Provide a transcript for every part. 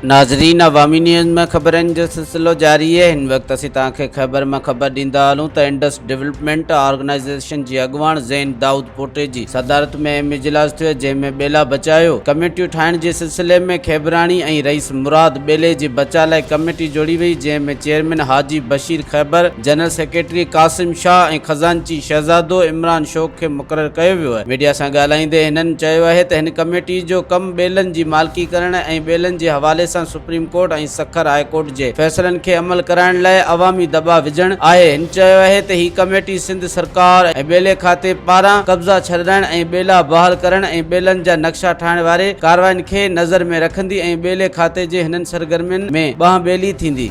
नाज़रीन, अवामी न्यूज़ में ख़बरनि जो सिलसिलो जारी है। इन वक्त असीं तव्हांखे ख़ैबर में ख़बर ॾींदा हलूं त इंडस ڈولپمينٽ आर्गनائيزيشن जी अॻुवाण ज़ैन दाऊद पोटे जी सदारत में अहम इजलास थियो, जंहिंमें ॿेला बचायो कमेटियूं ठाहिण जे सिलसिले में खेबराणी ऐं रईस मुराद ॿेले जे बचा लाइ कमेटी जोड़ी वई, जंहिंमें चेयरमैन हाजी बशीर खैबर, जनरल सेक्रेटरी कासिम शाह ऐं खज़ानची शहज़ादो इमरान शौक़ खे मुक़ररु कयो वियो आहे। मीडिया सां ॻाल्हाईंदे हिननि चयो आहे त हिन कमेटी जो कमु ॿेलनि जी मालिकी करण ऐं ॿेलनि जे हवाले सुप्रीम कोर्ट ऐं सखर हाई कोर्ट जे फ़ैसिलनि खे अमल कराइण लाइ अवामी दबाव विझण आहे। हिन चयो आहे त ही कमेटी सिंध सरकार ऐं ॿेले खाते पारां कब्ज़ा छॾाइण ऐं ॿेला बहाल करण ऐं ॿेलनि जा नक्शा ठाहिण वारे कारवाइनि खे नज़र में रखंदी ऐं ॿेले खाते जे हिननि सरगर्मियुनि में ॿांह ॿेली थींदी।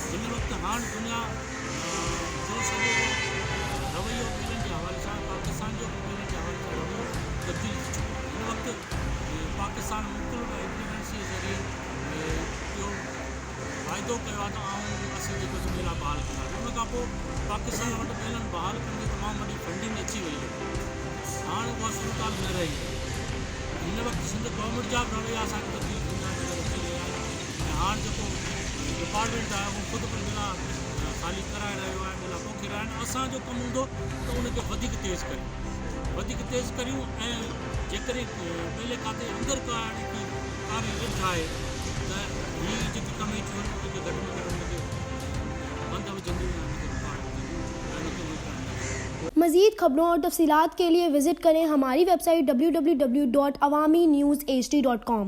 जिन वक्त हाँ दुनिया जो सॼो रवैयो ॿेलनि जे हवाले सां पाकिस्तान जो ॿेलनि जे हवाले सां रवैयो तब्दील थी चुको आहे। हिन वक़्तु पाकिस्तान मुख़्तलिफ़ एग्रीमेंट्स जे ज़रिए इहो वाइदो कयो आहे त असीं जेको ॿेला बहाल कंदासीं। उन खां पोइ पाकिस्तान वटि ॿेलनि बहाल करण जी तमामु वॾी फंडिंग अची वई आहे। हाणे उहा सूरत न रही। हिन वक़्तु सिंध गवर्नमेंट जा बि रवैया असांखे तब्दील थींदा नज़र अची रहिया आहिनि ऐं हाणे जेको डिपार्टमेंट आहे उहो ख़ुदि पर ॿेला ख़ाली कराए रहियो आहे, ॿेला पोखे रहिया आहिनि। असांजो कमु हूंदो त उनखे वधीक तेज़ करियूं ऐं जेकॾहिं ॿेले खाते अंदरि का रिट आहे त हीअ जेकी कमेटियूं आहिनि उनखे घटि में घटि उनखे बंदि विझंदियूं ऐं मज़ीद खबरों और तफसीलात के लिए विजिट करें हमारी वेबसाइट www.awamiNewsHD.com।